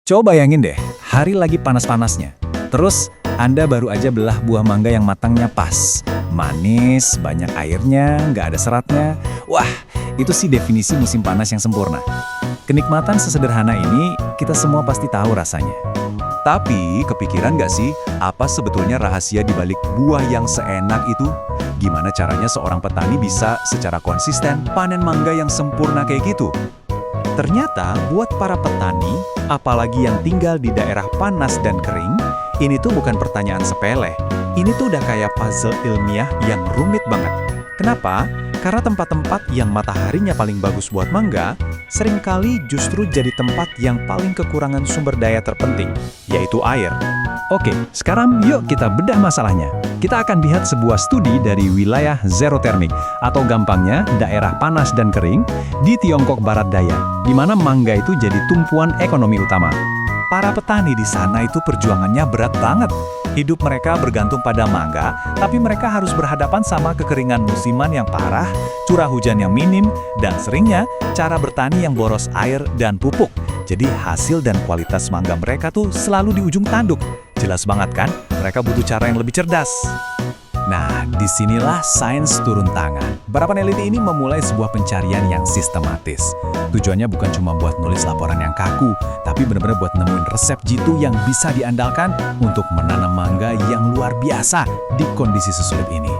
Coba bayangin deh, hari lagi panas-panasnya. Terus, Anda baru aja belah buah mangga yang matangnya pas. Manis, banyak airnya, nggak ada seratnya. Wah, itu sih definisi musim panas yang sempurna. Kenikmatan sesederhana ini, kita semua pasti tahu rasanya. Tapi, kepikiran nggak sih, apa sebetulnya rahasia di balik buah yang seenak itu? Gimana caranya seorang petani bisa secara konsisten panen mangga yang sempurna kayak gitu? Ternyata, buat para petani, apalagi yang tinggal di daerah panas dan kering, ini tuh bukan pertanyaan sepele. Ini tuh udah kayak puzzle ilmiah yang rumit banget. Kenapa? Karena tempat-tempat yang mataharinya paling bagus buat mangga, seringkali justru jadi tempat yang paling kekurangan sumber daya terpenting, yaitu air. Oke, sekarang yuk kita bedah masalahnya. Kita akan lihat sebuah studi dari wilayah xerothermic, atau gampangnya daerah panas dan kering, di Tiongkok Barat Daya, di mana mangga itu jadi tumpuan ekonomi utama. Para petani di sana itu perjuangannya berat banget. Hidup mereka bergantung pada mangga, tapi mereka harus berhadapan sama kekeringan musiman yang parah, curah hujan yang minim, dan seringnya cara bertani yang boros air dan pupuk. Jadi hasil dan kualitas mangga mereka tuh selalu di ujung tanduk. Jelas banget kan, mereka butuh cara yang lebih cerdas. Nah, disinilah sains turun tangan. Para peneliti ini memulai sebuah pencarian yang sistematis. Tujuannya bukan cuma buat nulis laporan yang kaku, tapi benar-benar buat nemuin resep jitu yang bisa diandalkan untuk menanam mangga yang luar biasa di kondisi sesulit ini.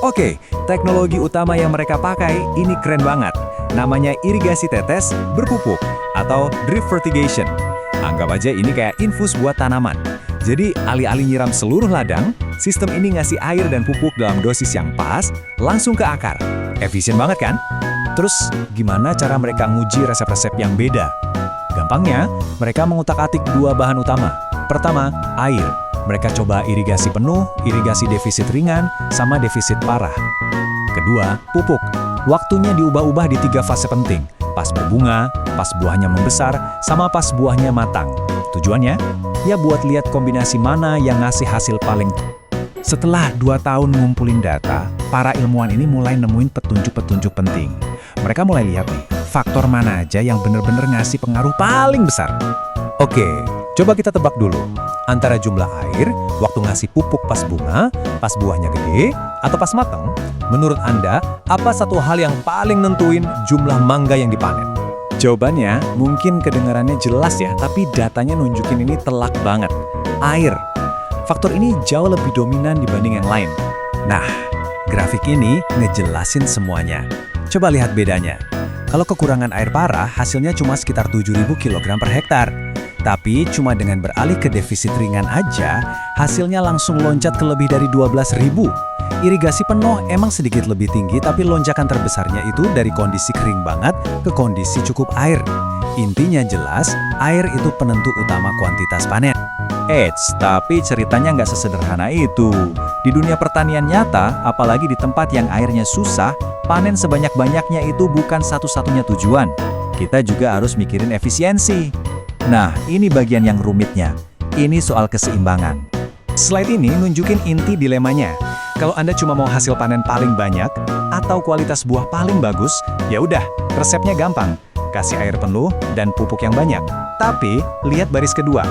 Oke, teknologi utama yang mereka pakai ini keren banget. Namanya irigasi tetes berpupuk atau drip fertigation. Anggap aja ini kayak infus buat tanaman. Jadi, alih-alih nyiram seluruh ladang, sistem ini ngasih air dan pupuk dalam dosis yang pas, langsung ke akar. Efisien banget kan? Terus, gimana cara mereka nguji resep-resep yang beda? Gampangnya, mereka mengutak-atik dua bahan utama. Pertama, air. Mereka coba irigasi penuh, irigasi defisit ringan, sama defisit parah. Kedua, pupuk. Waktunya diubah-ubah di 3 fase penting. Pas berbunga, pas buahnya membesar, sama pas buahnya matang. Tujuannya? Ya buat lihat kombinasi mana yang ngasih hasil paling. Setelah 2 tahun ngumpulin data, para ilmuwan ini mulai nemuin petunjuk-petunjuk penting. Mereka mulai lihat nih, faktor mana aja yang bener-bener ngasih pengaruh paling besar. Oke, coba kita tebak dulu. Antara jumlah air, waktu ngasih pupuk pas bunga, pas buahnya gede, atau pas matang, menurut Anda, apa satu hal yang paling nentuin jumlah mangga yang dipanen? Jawabannya mungkin kedengarannya jelas ya, tapi datanya nunjukin ini telak banget. Air. Faktor ini jauh lebih dominan dibanding yang lain. Nah, grafik ini ngejelasin semuanya. Coba lihat bedanya. Kalau kekurangan air parah, hasilnya cuma sekitar 7.000 kg per hektar. Tapi cuma dengan beralih ke defisit ringan aja, hasilnya langsung loncat ke lebih dari 12.000. Irigasi penuh emang sedikit lebih tinggi, tapi lonjakan terbesarnya itu dari kondisi kering banget ke kondisi cukup air. Intinya jelas, air itu penentu utama kuantitas panen. Tapi ceritanya nggak sesederhana itu. Di dunia pertanian nyata, apalagi di tempat yang airnya susah, panen sebanyak-banyaknya itu bukan satu-satunya tujuan. Kita juga harus mikirin efisiensi. Nah, ini bagian yang rumitnya. Ini soal keseimbangan. Slide ini nunjukin inti dilemanya. Kalau Anda cuma mau hasil panen paling banyak atau kualitas buah paling bagus, ya udah, resepnya gampang. Kasih air penuh dan pupuk yang banyak. Tapi, lihat baris kedua.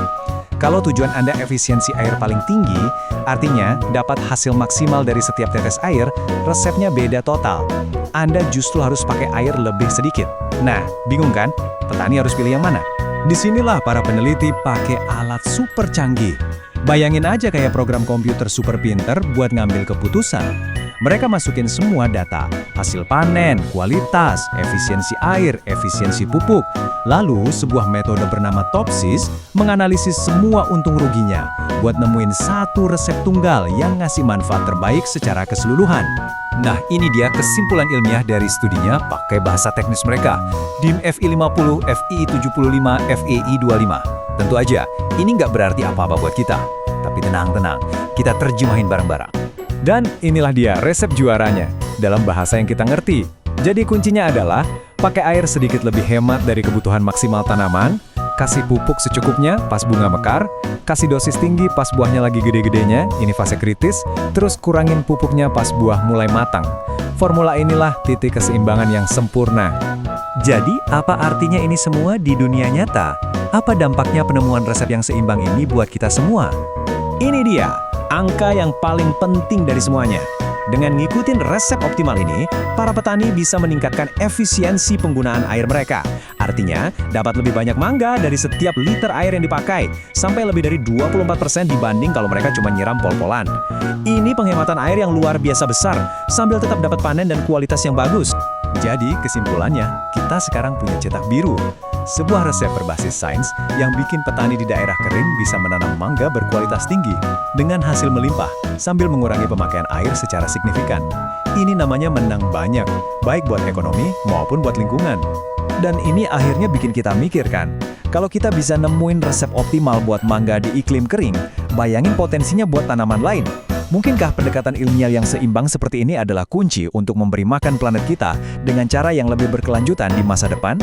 Kalau tujuan Anda efisiensi air paling tinggi, artinya dapat hasil maksimal dari setiap tetes air, resepnya beda total. Anda justru harus pakai air lebih sedikit. Nah, bingung kan? Petani harus pilih yang mana? Disinilah para peneliti pakai alat super canggih. Bayangin aja kayak program komputer super pinter buat ngambil keputusan. Mereka masukin semua data, hasil panen, kualitas, efisiensi air, efisiensi pupuk. Lalu, sebuah metode bernama Topsis menganalisis semua untung ruginya buat nemuin satu resep tunggal yang ngasih manfaat terbaik secara keseluruhan. Nah, ini dia kesimpulan ilmiah dari studinya pakai bahasa teknis mereka. DIM FI50, FI75, FEI25. Tentu aja, ini nggak berarti apa-apa buat kita. Tapi tenang-tenang, kita terjemahin bareng-bareng. Dan inilah dia resep juaranya, dalam bahasa yang kita ngerti. Jadi kuncinya adalah, pakai air sedikit lebih hemat dari kebutuhan maksimal tanaman, kasih pupuk secukupnya pas bunga mekar, kasih dosis tinggi pas buahnya lagi gede-gedenya, ini fase kritis, terus kurangin pupuknya pas buah mulai matang. Formula inilah titik keseimbangan yang sempurna. Jadi, apa artinya ini semua di dunia nyata? Apa dampaknya penemuan resep yang seimbang ini buat kita semua? Ini dia, angka yang paling penting dari semuanya. Dengan ngikutin resep optimal ini, para petani bisa meningkatkan efisiensi penggunaan air mereka. Artinya, dapat lebih banyak mangga dari setiap liter air yang dipakai, sampai lebih dari 24% dibanding kalau mereka cuma nyiram pol-polan. Ini penghematan air yang luar biasa besar, sambil tetap dapat panen dan kualitas yang bagus. Jadi, kesimpulannya, kita sekarang punya cetak biru. Sebuah resep berbasis sains yang bikin petani di daerah kering bisa menanam mangga berkualitas tinggi dengan hasil melimpah sambil mengurangi pemakaian air secara signifikan. Ini namanya menang banyak, baik buat ekonomi maupun buat lingkungan. Dan ini akhirnya bikin kita mikir kan, kalau kita bisa nemuin resep optimal buat mangga di iklim kering, bayangin potensinya buat tanaman lain. Mungkinkah pendekatan ilmiah yang seimbang seperti ini adalah kunci untuk memberi makan planet kita dengan cara yang lebih berkelanjutan di masa depan?